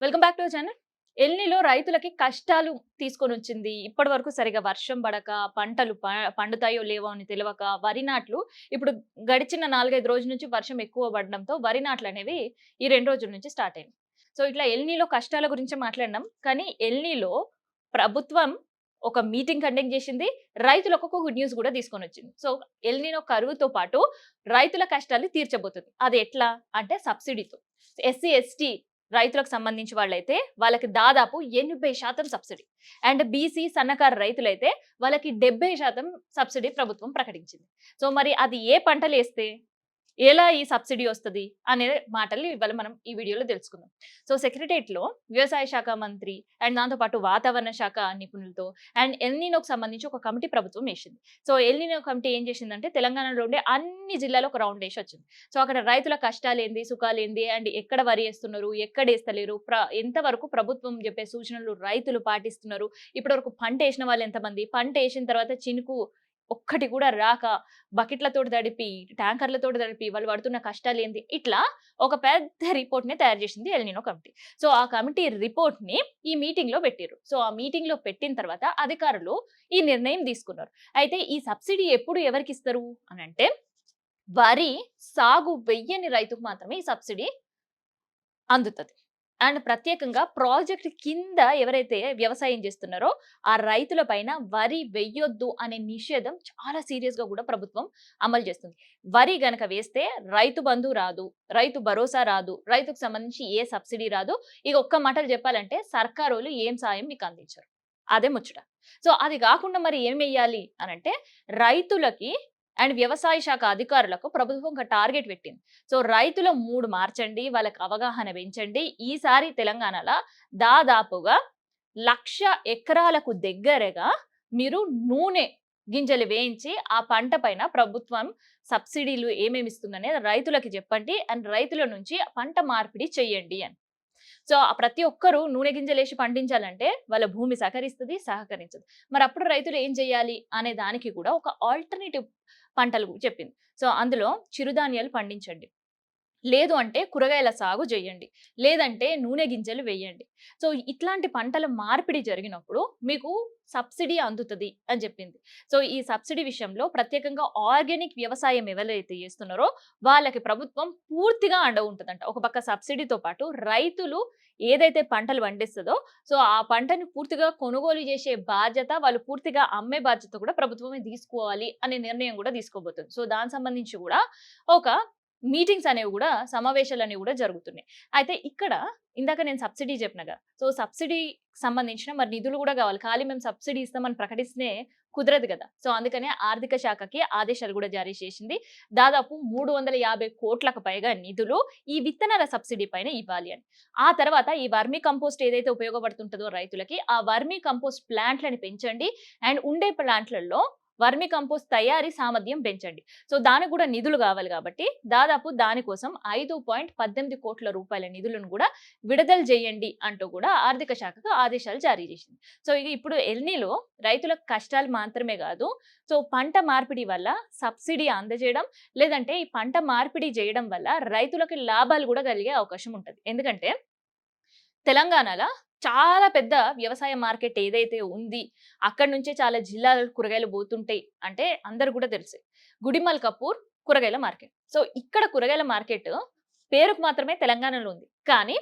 Welcome back to channel. ఎల్నిలో రైతులకి కష్టాలు తీసుకొనొచ్చింది. ఇప్పటి వరకు సరిగ్గా వర్షం పడక, పంటలు పండుతాయో లేవో అని తెలవక, వరి నాట్లు ఇప్పుడు గడిచిన 4, 5 రోజుల నుంచి వర్షం ఎక్కువ పడడంతో వరి నాట్లనేవి ఈ 2 రోజుల నుంచి స్టార్ట్ అయినాయి. సో, ఇట్లా ఎల్నిలో కష్టాల గురించే మాట్లాడినాం. కానీ ఎల్నిలో ప్రభుత్వం ఒక మీటింగ్ కండక్ట్ చేసింది. రైతులకు ఒక గుడ్ న్యూస్ కూడా తీసుకొనొచ్చింది. సో, ఎల్నినో కరువుతో పాటు రైతుల కష్టాలు తీర్చబోతుంది. అది ఎట్లా అంటే సబ్సిడీతో. ఎస్సీ, ఎస్టీ రైతులకు సంబంధించి వాళ్ళైతే వాళ్ళకి దాదాపు 80% సబ్సిడీ. అండ్ బీసీ సన్నకారు రైతులైతే వాళ్ళకి 70% సబ్సిడీ ప్రభుత్వం ప్రకటించింది. సో మరి అది ఏ పంటలేస్తే ఎలా ఈ సబ్సిడీ వస్తది అనే మాటల్ని ఇవాళ మనం ఈ వీడియోలో తెలుసుకుందాం. సో సెక్రటేరియట్‌లో వ్యవసాయ శాఖ మంత్రి అండ్ దాంతో పాటు వాతావరణ శాఖ నిపుణులతో అండ్ ఎల్‌నినోకి సంబంధించి ఒక కమిటీ ప్రభుత్వం ఏసింది. సో ఎల్‌నినో కమిటీ ఏం చేసిందంటే తెలంగాణలో ఉండే అన్ని జిల్లాలో ఒక రౌండ్ ఏసి వచ్చింది. సో అక్కడ రైతుల కష్టాలేంది, సుఖాలేంది అండ్ ఎక్కడ వరి ఏస్తున్నారు, ఎక్కడేస్తలేరు, ఎంత వరకు ప్రభుత్వం చెప్పే సూచనలు రైతులు పాటిస్తున్నారు, ఇప్పటివరకు పంట ఏసిన వాళ్ళు ఎంతమంది, పంట ఏసిన తర్వాత చినుకు ఒక్కటి కూడా రాక బకెట్లతోటి తడిపి, ట్యాంకర్లతోటి తడిపి వాళ్ళు పడుతున్న కష్టాలేంది, ఇట్లా ఒక పెద్ద రిపోర్ట్‌ని తయారు చేసింది ఎల్‌నినో కమిటీ. సో, ఆ కమిటీ రిపోర్ట్‌ని ఈ మీటింగ్‌లో పెట్టిర్రు. సో, ఆ మీటింగ్‌లో పెట్టిన తర్వాత అధికారులు ఈ నిర్ణయం తీసుకున్నారు. అయితే ఈ సబ్సిడీ ఎప్పుడు ఎవరికిస్తారు అనంటే, వరి సాగు వెయ్యని రైతుకు మాత్రమే ఈ సబ్సిడీ అందుతది. అండ్ ప్రత్యేకంగా ప్రాజెక్ట్ కింద ఎవరైతే వ్యవసాయం చేస్తున్నారో ఆ రైతుల పైన వరి వెయ్యొద్దు అనే నిషేధం చాలా సీరియస్‌గా కూడా ప్రభుత్వం అమలు చేస్తుంది. వరి గనక వేస్తే రైతు బంధు రాదు, రైతు భరోసా రాదు, రైతుకు సంబంధించి ఏ సబ్సిడీ రాదు. ఇక ఒక్క మాటలో చెప్పాలంటే సర్కారోళ్ళు ఏం సాయం మీకు అందించరు. అదే ముచ్చట. సో అది కాకుండా మరి ఏమెయ్యాలి అనంటే రైతులకి అండ్ వ్యవసాయ శాఖ అధికారులకు ప్రభుత్వం ఒక టార్గెట్ పెట్టింది. సో రైతుల మూడ్ మార్చండి, వాళ్ళకి అవగాహన పెంచండి. ఈసారి తెలంగాణలో దాదాపుగా 1,00,000 ఎకరాలకు దగ్గరగా మీరు నూనె గింజలు వేయించి ఆ పంట పైన ప్రభుత్వం సబ్సిడీలు ఏమేమి ఇస్తుందనేది రైతులకి చెప్పండి. అండ్ రైతుల నుంచి పంట మార్పిడి చెయ్యండి అని. సో ప్రతి ఒక్కరు నూనె గింజలేసి పండించాలంటే వాళ్ళ భూమి సహకరిస్తది, సహకరించదు. మరి అప్పుడు రైతులు ఏం చేయాలి అనే దానికి కూడా ఒక ఆల్టర్‌నేటివ్ పంటలు చెప్పింది. సో అందులో చిరుధాన్యాలు పండించండి. లేదు అంటే కూరగాయల సాగు చేయండి. లేదంటే నూనె గింజలు వేయండి. సో ఇట్లాంటి పంటల మార్పిడి జరిగినప్పుడు మీకు సబ్సిడీ అందుతది అని చెప్పింది. సో ఈ సబ్సిడీ విషయంలో ప్రత్యేకంగా ఆర్గానిక్ వ్యవసాయం ఎవరైతే చేస్తున్నారో వాళ్ళకి ప్రభుత్వం పూర్తిగా అండ ఉంటదంట. ఒక పక్క సబ్సిడీతో పాటు రైతులు ఏదైతే పంటలు పండిస్తదో సో ఆ పంటని పూర్తిగా కొనుగోలు చేసే బాధ్యత, వాళ్ళు పూర్తిగా అమ్మే బాధ్యత కూడా ప్రభుత్వమే తీసుకోవాలి అనే నిర్ణయం కూడా తీసుకోబోతుంది. సో దానికి సంబంధించి కూడా ఒక మీటింగ్స్ అనేవి కూడా సమావేశాలనేవి కూడా జరుగుతున్నాయి. అయితే ఇక్కడ ఇందాక నేను సబ్సిడీ చెప్పినగా. సో సబ్సిడీ సంబంధించిన మరి నిధులు కూడా కావాలి. ఖాళీ మేము సబ్సిడీ ఇస్తామని ప్రకటిస్తే కుదరదు కదా! సో అందుకనే ఆర్థిక శాఖకి ఆదేశాలు కూడా జారీ చేసింది. దాదాపు 350 కోట్లకు పైగా నిధులు ఈ విత్తనాల సబ్సిడీ పైన ఇవ్వాలి అని. ఆ తర్వాత ఈ వర్మీ కంపోస్ట్ ఏదైతే ఉపయోగపడుతుంటదో రైతులకి, ఆ వర్మీ కంపోస్ట్ ప్లాంట్‌లని పెంచండి. అండ్ ఉండే ప్లాంట్‌లలో వర్మి కంపోస్ట్ తయారీ సామర్థ్యం పెంచండి. సో దానికి కూడా నిధులు కావాలి కాబట్టి దాదాపు దానికోసం 5.18 కోట్ల రూపాయల నిధులను కూడా విడుదల చేయండి అంటూ కూడా ఆర్థిక శాఖకు ఆదేశాలు జారీ చేసింది. సో ఇక ఇప్పుడు ఎల్నిలో రైతులకు కష్టాలు మాత్రమే కాదు, సో పంట మార్పిడి వల్ల సబ్సిడీ అందజేయడం, లేదంటే ఈ పంట మార్పిడి చేయడం వల్ల రైతులకు లాభాలు కూడా కలిగే అవకాశం ఉంటది. ఎందుకంటే తెలంగాణలో చాలా పెద్ద వ్యవసాయ మార్కెట్ ఏదైతే ఉంది, అక్కడి నుంచే చాలా జిల్లాలకు కూరగాయలు పోతుంటాయి అంటే అందరూ కూడా తెలుసు. గుడిమల్ కపూర్ కూరగాయల మార్కెట్. సో ఇక్కడ కూరగాయల మార్కెట్ పేరుకు మాత్రమే తెలంగాణలో ఉంది. కానీ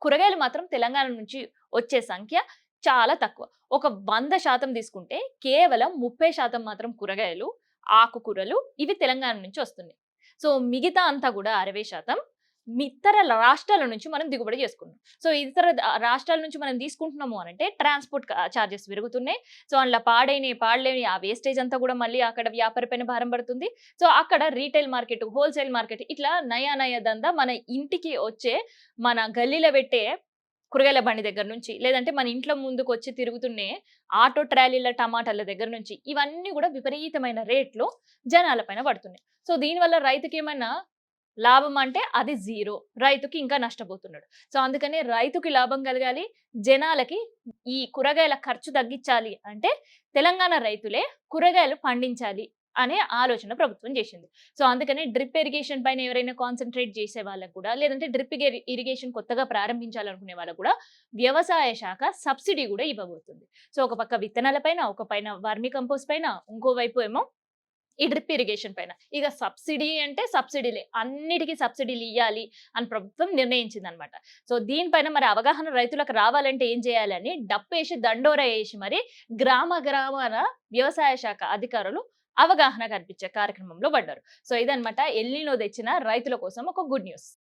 కూరగాయలు మాత్రం తెలంగాణ నుంచి వచ్చే సంఖ్య చాలా తక్కువ. ఒక 100% తీసుకుంటే కేవలం 30% మాత్రం కూరగాయలు, ఆకుకూరలు ఇవి తెలంగాణ నుంచి వస్తున్నాయి. సో మిగతా అంతా కూడా 60% ఇతర రాష్ట్రాల నుంచి మనం దిగుబడి చేసుకుంటున్నాం. సో ఇతర రాష్ట్రాల నుంచి మనం తీసుకుంటున్నాము అనంటే ట్రాన్స్‌పోర్ట్ చార్జెస్ పెరుగుతున్నాయి. సో అందులో పాడలేని ఆ వేస్టేజ్ అంతా కూడా మళ్ళీ అక్కడ వ్యాపారి పైన భారం పడుతుంది. సో అక్కడ రీటైల్ మార్కెట్, హోల్‌సేల్ మార్కెట్ ఇట్లా నయా దందా మన ఇంటికి వచ్చే, మన గల్లీలో పెట్టే కూరగాయల బండి దగ్గర నుంచి, లేదంటే మన ఇంట్లో ముందుకొచ్చి తిరుగుతున్నే ఆటో ట్రాలీల టమాటాల దగ్గర నుంచి ఇవన్నీ కూడా విపరీతమైన రేట్లు జనాల పైన పడుతున్నాయి. సో దీనివల్ల రైతుకేమన్నా లాభం అంటే అది జీరో. రైతుకి ఇంకా నష్టపోతున్నాడు. సో అందుకనే రైతుకి లాభం కలగాలి, జనాలకి ఈ కూరగాయల ఖర్చు తగ్గించాలి అంటే తెలంగాణ రైతులే కూరగాయలు పండించాలి అనే ఆలోచన ప్రభుత్వం చేసింది. సో, అందుకని డ్రిప్ ఇరిగేషన్ పైన ఎవరైనా కాన్సంట్రేట్ చేసే వాళ్ళకి కూడా, లేదంటే డ్రిప్ ఇరిగేషన్ కొత్తగా ప్రారంభించాలనుకునే వాళ్ళకి కూడా వ్యవసాయ శాఖ సబ్సిడీ కూడా ఇవ్వబోతుంది. సో, ఒక పక్క విత్తనాల పైన, ఒక పైన వర్మి కంపోస్ట్ పైన, ఇంకోవైపు ఏమో ఈ డ్రిప్ ఇరిగేషన్ పైన. ఇక సబ్సిడీ అంటే సబ్సిడీలే. అన్నిటికి సబ్సిడీలియ్యాలి అని ప్రభుత్వం నిర్ణయించిందనమాట. సో, దీనిపైన మరి అవగాహన రైతులకు రావాలంటే ఏం చేయాలని డప్పేసి, దండోరా ఏసి మరి గ్రామాన వ్యవసాయ శాఖ అధికారులు అవగాహన కల్పించే కార్యక్రమంలో పడ్డారు. సో, ఇదనమాట ఎల్ నినో తెచ్చిన రైతుల కోసం ఒక గుడ్ న్యూస్.